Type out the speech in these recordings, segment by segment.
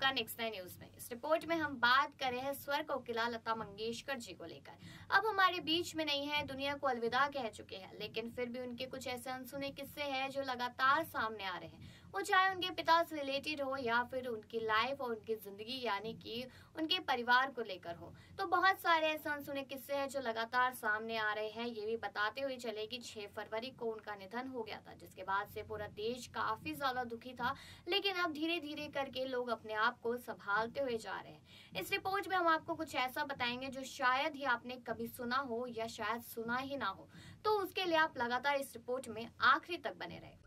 आपका next nine news में। इस रिपोर्ट में हम बात कर रहे हैं स्वर कोकिला लता मंगेशकर जी को लेकर। अब हमारे बीच में नहीं है, दुनिया को अलविदा कह चुके हैं, लेकिन फिर भी उनके कुछ ऐसे अनसुने किस्से हैं जो लगातार सामने आ रहे हैं। वो चाहे उनके पिता से रिलेटेड हो या फिर उनकी लाइफ और उनकी जिंदगी यानी कि उनके परिवार को लेकर हो, तो बहुत सारे ऐसे अनसुने किस्से हैं जो लगातार सामने आ रहे हैं। ये भी बताते हुए चले कि 6 फरवरी को उनका निधन हो गया था, जिसके बाद से पूरा देश काफी ज्यादा दुखी था। लेकिन अब धीरे धीरे करके लोग अपने आप को संभालते हुए जा रहे हैं। इस रिपोर्ट में हम आपको कुछ ऐसा बताएंगे जो शायद ही आपने कभी सुना हो या शायद सुना ही ना हो, तो उसके लिए आप लगातार इस रिपोर्ट में आखिरी तक बने रहे।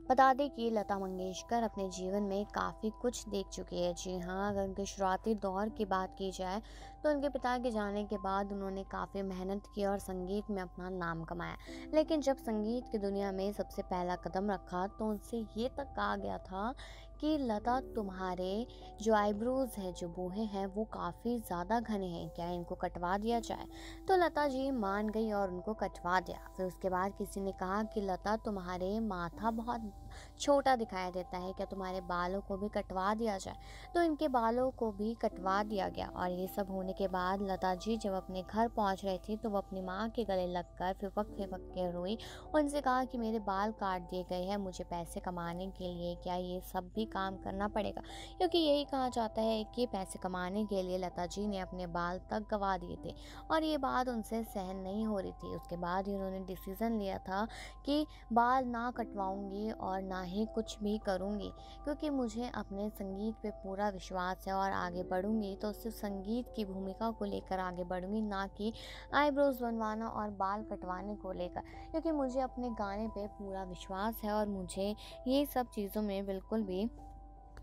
बता दें कि लता मंगेशकर अपने जीवन में काफ़ी कुछ देख चुकी है। जी हाँ, अगर उनके शुरुआती दौर की बात की जाए तो उनके पिता के जाने के बाद उन्होंने काफ़ी मेहनत की और संगीत में अपना नाम कमाया। लेकिन जब संगीत की दुनिया में सबसे पहला कदम रखा तो उनसे ये तक कहा गया था कि लता, तुम्हारे जो आईब्रोज हैं, जो बूहे हैं, वो काफ़ी ज़्यादा घने हैं, क्या इनको कटवा दिया जाए? तो लता जी मान गई और उनको कटवा दिया। फिर उसके बाद किसी ने कहा कि लता, तुम्हारे माथा बहुत छोटा दिखाई देता है, क्या तुम्हारे बालों को भी कटवा दिया जाए? तो इनके बालों को भी कटवा दिया गया। और ये सब होने के बाद लता जी जब अपने घर पहुंच रही थी तो वो अपनी माँ के गले लगकर फिपक फिपक के रोई। उनसे कहा कि मेरे बाल काट दिए गए हैं, मुझे पैसे कमाने के लिए क्या ये सब भी काम करना पड़ेगा? क्योंकि यही कहा जाता है कि पैसे कमाने के लिए लता जी ने अपने बाल तक गंवा दिए थे और ये बात उनसे सहन नहीं हो रही थी। उसके बाद ही उन्होंने डिसीजन लिया था कि बाल ना कटवाऊंगी और ना ही कुछ भी करूंगी, क्योंकि मुझे अपने संगीत पे पूरा विश्वास है और आगे बढ़ूंगी तो सिर्फ संगीत की भूमिका को लेकर आगे बढ़ूंगी, ना कि आईब्रोज बनवाना और बाल कटवाने को लेकर, क्योंकि मुझे अपने गाने पे पूरा विश्वास है और मुझे ये सब चीज़ों में बिल्कुल भी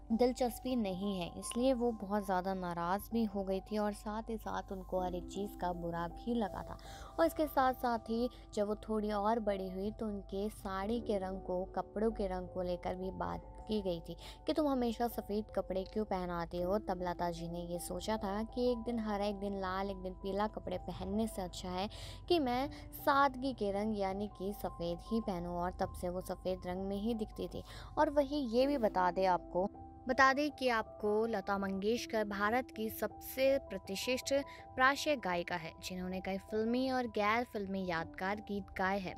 दिलचस्पी नहीं है। इसलिए वो बहुत ज़्यादा नाराज़ भी हो गई थी और साथ ही साथ उनको हर एक चीज़ का बुरा भी लगा था। और इसके साथ साथ ही जब वो थोड़ी और बड़ी हुई तो उनके साड़ी के रंग को, कपड़ों के रंग को लेकर भी बात की गई थी कि तुम हमेशा सफ़ेद कपड़े क्यों पहनाते हो। तब लता जी ने ये सोचा था कि एक दिन हरा, एक दिन लाल, एक दिन पीला कपड़े पहनने से अच्छा है कि मैं सादगी के रंग यानी कि सफ़ेद ही पहनूं। और तब से वो सफ़ेद रंग में ही दिखती थी। और वही ये भी बता दें कि आपको लता मंगेशकर भारत की सबसे प्रतिष्ठित प्राच्य गायिका है, जिन्होंने कई फिल्मी और गैर फिल्मी यादगार गीत गाए हैं।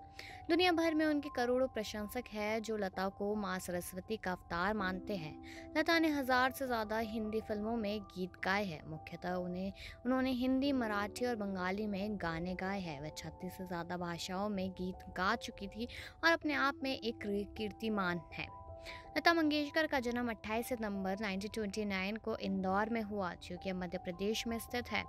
दुनिया भर में उनके करोड़ों प्रशंसक हैं जो लता को मां सरस्वती का अवतार मानते हैं। लता ने 1000 से ज़्यादा हिंदी फिल्मों में गीत गाए हैं। मुख्यतः उन्होंने हिंदी, मराठी और बंगाली में गाने गाए हैं। वह 36 से ज़्यादा भाषाओं में गीत गा चुकी थी और अपने आप में एक कीर्तिमान है। लता मंगेशकर का जन्म 28 सितंबर 1929 को इंदौर में हुआ, जो कि मध्य प्रदेश में स्थित है।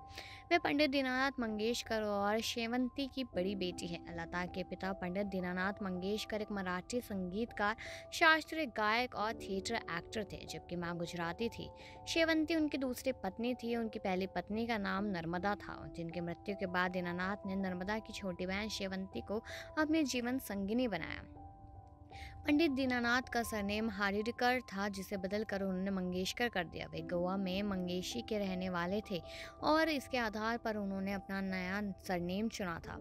वे पंडित दीनानाथ मंगेशकर और शेवंती की बड़ी बेटी है। लता के पिता पंडित दीनानाथ मंगेशकर एक मराठी संगीतकार, शास्त्रीय गायक और थिएटर एक्टर थे, जबकि मां गुजराती थी। शेवंती उनकी दूसरी पत्नी थी। उनकी पहली पत्नी का नाम नर्मदा था, जिनकी मृत्यु के बाद दीनानाथ ने नर्मदा की छोटी बहन शेवंती को अपने जीवन संगिनी बनाया। पंडित दीनानाथ का सरनेम हार्डीकर था, जिसे बदलकर उन्होंने मंगेशकर कर दिया। वे गोवा में मंगेशी के रहने वाले थे और इसके आधार पर उन्होंने अपना नया सरनेम चुना था।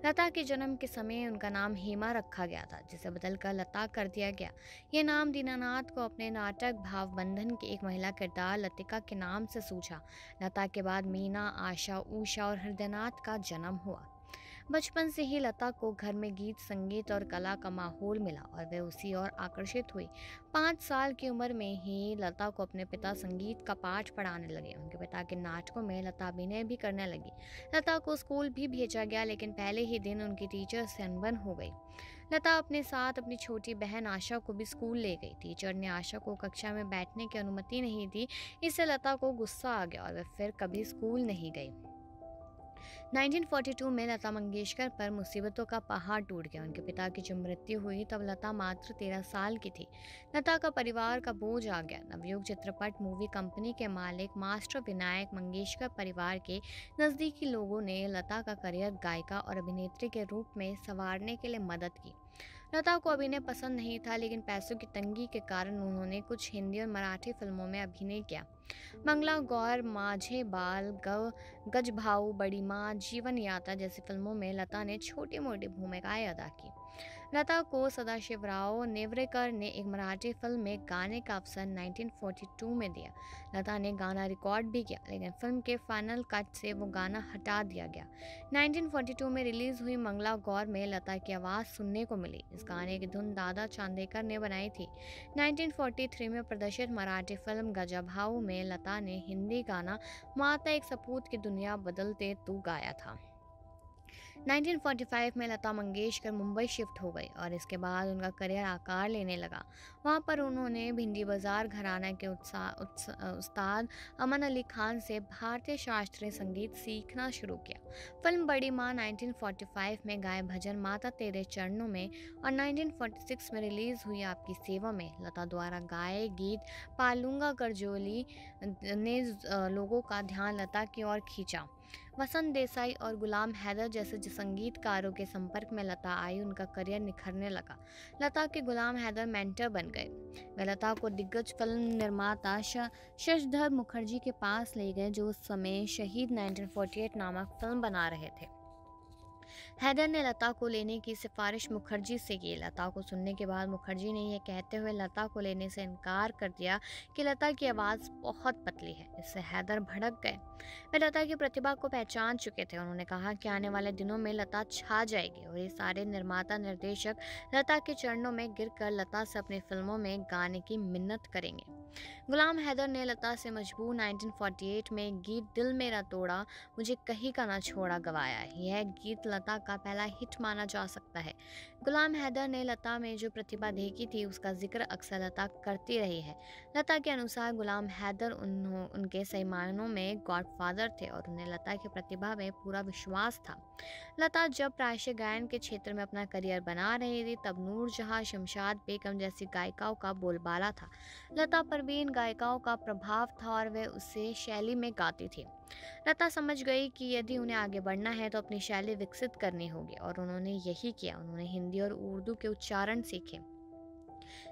लता के जन्म के समय उनका नाम हेमा रखा गया था, जिसे बदलकर लता कर दिया गया। यह नाम दीनानाथ को अपने नाटक भावबंधन की एक महिला किरदार लतिका के नाम से सूझा। लता के बाद मीना, आशा, उषा और हृदयनाथ का जन्म हुआ। बचपन से ही लता को घर में गीत, संगीत और कला का माहौल मिला और वे उसी ओर आकर्षित हुई। 5 साल की उम्र में ही लता को अपने पिता संगीत का पाठ पढ़ाने लगे। उनके पिता के नाटकों में लता अभिनय भी करने लगी। लता को स्कूल भी भेजा गया, लेकिन पहले ही दिन उनकी टीचर से अनबन हो गई। लता अपने साथ अपनी छोटी बहन आशा को भी स्कूल ले गई। टीचर ने आशा को कक्षा में बैठने की अनुमति नहीं दी। इससे लता को गुस्सा आ गया और वे फिर कभी स्कूल नहीं गई। 1942 में लता मंगेशकर पर मुसीबतों का पहाड़ टूट गया। उनके पिता की जब मृत्यु हुई तब लता मात्र 13 साल की थी। लता का परिवार का बोझ आ गया। नवयुग चित्रपट मूवी कंपनी के मालिक मास्टर विनायक मंगेशकर परिवार के नज़दीकी लोगों ने लता का करियर गायिका और अभिनेत्री के रूप में संवारने के लिए मदद की। लता को अभिनय पसंद नहीं था, लेकिन पैसों की तंगी के कारण उन्होंने कुछ हिंदी और मराठी फिल्मों में अभिनय किया। मंगला गौर, माझे बाल, गजभाऊ, बड़ी माँ, जीवन यात्रा जैसी फिल्मों में लता ने छोटी मोटी भूमिकाएं अदा की। लता को सदाशिवराव नेवरेकर ने एक मराठी फिल्म में गाने का अवसर 1942 में दिया। लता ने गाना रिकॉर्ड भी किया, लेकिन फिल्म के फाइनल कट से वो गाना हटा दिया गया। 1942 में रिलीज हुई मंगला गौर में लता की आवाज़ सुनने को मिली। इस गाने की धुन दादा चांदेकर ने बनाई थी। 1943 में प्रदर्शित मराठी फिल्म गजाभाऊ में लता ने हिंदी गाना माता एक सपूत की दुनिया बदलते तू गाया था। 1945 में लता मंगेशकर मुंबई शिफ्ट हो गई और इसके बाद उनका करियर आकार लेने लगा। वहां पर उन्होंने भिंडी बाजार घराना के उस्ताद अमन अली खान से भारतीय शास्त्रीय संगीत सीखना शुरू किया। फिल्म बड़ी माँ 1945 में गाए भजन माता तेरे चरणों में और 1946 में रिलीज हुई आपकी सेवा में लता द्वारा गाए गीत पालूंगा करजोली ने लोगों का ध्यान लता की ओर खींचा। वसंत देसाई और गुलाम हैदर जैसे संगीतकारों के संपर्क में लता आई, उनका करियर निखरने लगा। लता के गुलाम हैदर मेंटर बन गए। वे लता को दिग्गज फिल्म निर्माता शशधर मुखर्जी के पास ले गए, जो उस समय शहीद 1948 नामक फिल्म बना रहे थे। हैदर ने लता को लेने की सिफारिश मुखर्जी से की। लता को सुनने के बाद मुखर्जी ने यह कहते हुए लता को लेने से इनकार कर दिया कि लता की आवाज़ बहुत पतली है। इससे हैदर भड़क गए। वे लता की प्रतिभा को पहचान चुके थे। उन्होंने कहा कि आने वाले दिनों में लता छा जाएगी और ये सारे निर्माता निर्देशक लता के चरणों में गिरकर लता से अपनी फिल्मों में गाने की मिन्नत करेंगे। गुलाम हैदर ने लता से मजबूर 1948 में गीत दिल मेरा तोड़ा मुझे कहीं का ना छोड़ा गवाया है। यह गीत लता का पहला हिट माना जा सकता है। गुलाम हैदर ने लता में जो प्रतिभा देखी थी उसका जिक्र अक्सर लता करती रही है। लता के अनुसार गुलाम हैदर उनके सही मायनों में गॉडफादर थे और उन्हें लता की प्रतिभा में पूरा विश्वास था। लता जब प्रायश्य गायन के क्षेत्र में अपना करियर बना रही थी तब नूरजहां, शमशाद बेगम जैसी गायिकाओं का बोलबाला था। लता पर भी इन गायिकाओं का प्रभाव था और वे उसे शैली में गाती थी। लता समझ गई कि यदि उन्हें आगे बढ़ना है तो अपनी शैली विकसित करनी होगी और उन्होंने यही किया। उन्होंने हिंदी और उर्दू के उच्चारण सीखे।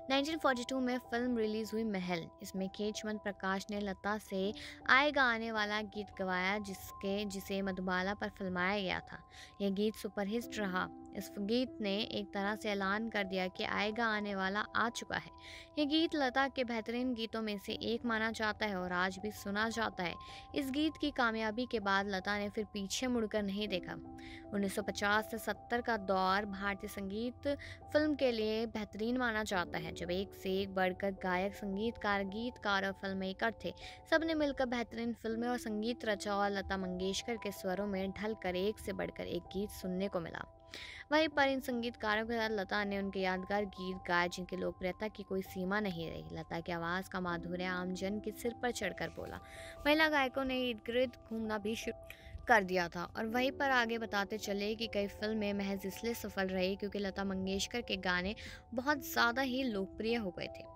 1942 में फिल्म रिलीज हुई महल। इसमें केशवंत प्रकाश ने लता से आएगा आने वाला गीत गवाया जिसे मधुबाला पर फिल्माया गया था। यह गीत सुपरहिट रहा। इस गीत ने एक तरह से ऐलान कर दिया कि आएगा आने वाला आ चुका है। यह गीत लता के बेहतरीन गीतों में से एक माना जाता है और आज भी सुना जाता है। इस गीत की कामयाबी के बाद लता ने फिर पीछे मुड़कर नहीं देखा। 1950 से 70 का दौर भारतीय संगीत फिल्म के लिए बेहतरीन माना जाता है, जब एक से एक बढ़कर गायक, संगीतकार, गीतकार और फिल्म मेकर थे। सबने मिलकर बेहतरीन फिल्में और संगीत रचा और लता मंगेशकर के स्वरों में ढलकर एक से बढ़कर एक गीत सुनने को मिला। वहीं पर इन संगीतकारों के साथ लता ने उनके यादगार गीत गाए जिनकी लोकप्रियता की कोई सीमा नहीं रही। लता की आवाज़ का माधुर्य आमजन के सिर पर चढ़कर बोला। महिला गायकों ने इर्द गिर्द घूमना भी शुरू कर दिया था और वहीं पर आगे बताते चले कि कई फिल्में महज इसलिए सफल रही क्योंकि लता मंगेशकर के गाने बहुत ज़्यादा ही लोकप्रिय हो गए थे।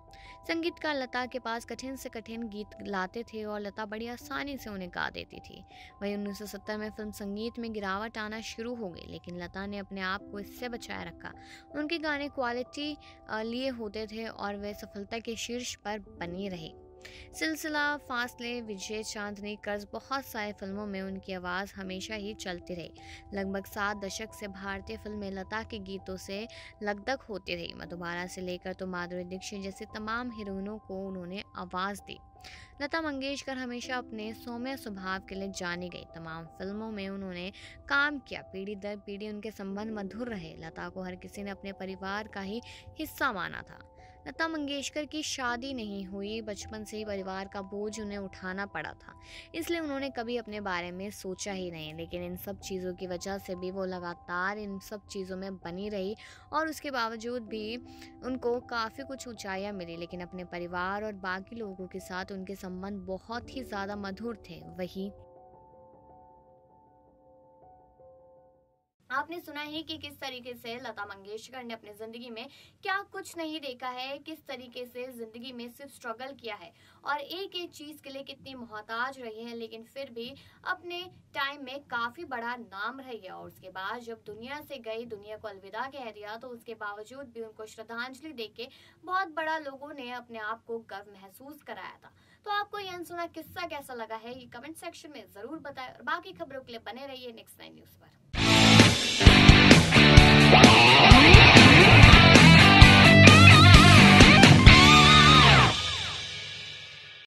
संगीतकार लता के पास कठिन से कठिन गीत लाते थे और लता बड़ी आसानी से उन्हें गा देती थी। वहीं 1970 में फिल्म संगीत में गिरावट आना शुरू हो गई, लेकिन लता ने अपने आप को इससे बचाए रखा। उनके गाने क्वालिटी लिए होते थे और वे सफलता के शीर्ष पर बनी रही। सिलसिला, फासले, विजय, चांदनी, कर्ज, बहुत सारी फिल्मों में उनकी आवाज़ हमेशा ही चलती रही। लगभग 7 दशक से भारतीय फिल्में लता के गीतों से लगदग होती रही। मधुबाला से लेकर तो माधुरी दीक्षित जैसी तमाम हीरोइनों को उन्होंने आवाज़ दी। लता मंगेशकर हमेशा अपने सौम्य स्वभाव के लिए जानी गई। तमाम फिल्मों में उन्होंने काम किया। पीढ़ी दर पीढ़ी उनके संबंध मधुर रहे। लता को हर किसी ने अपने परिवार का ही हिस्सा माना था। लता मंगेशकर की शादी नहीं हुई, बचपन से ही परिवार का बोझ उन्हें उठाना पड़ा था, इसलिए उन्होंने कभी अपने बारे में सोचा ही नहीं। लेकिन इन सब चीज़ों की वजह से भी वो लगातार इन सब चीज़ों में बनी रही और उसके बावजूद भी उनको काफ़ी कुछ ऊंचाइयां मिली। लेकिन अपने परिवार और बाकी लोगों के साथ उनके संबंध बहुत ही ज़्यादा मधुर थे। वही आपने सुना ही कि किस तरीके से लता मंगेशकर ने अपनी जिंदगी में क्या कुछ नहीं देखा है, किस तरीके से जिंदगी में सिर्फ स्ट्रगल किया है और एक एक चीज के लिए कितनी मोहताज रही है, लेकिन फिर भी अपने टाइम में काफी बड़ा नाम रही है। और उसके बाद जब दुनिया से गई, दुनिया को अलविदा कह दिया, तो उसके बावजूद भी उनको श्रद्धांजलि देके बहुत बड़ा लोगों ने अपने आप को गर्व महसूस कराया था। तो आपको ये अनसुना किस्सा कैसा लगा है, ये कमेंट सेक्शन में जरूर बताएं और बाकी खबरों के लिए बने रहिए नेक्स्ट 9 न्यूज पर।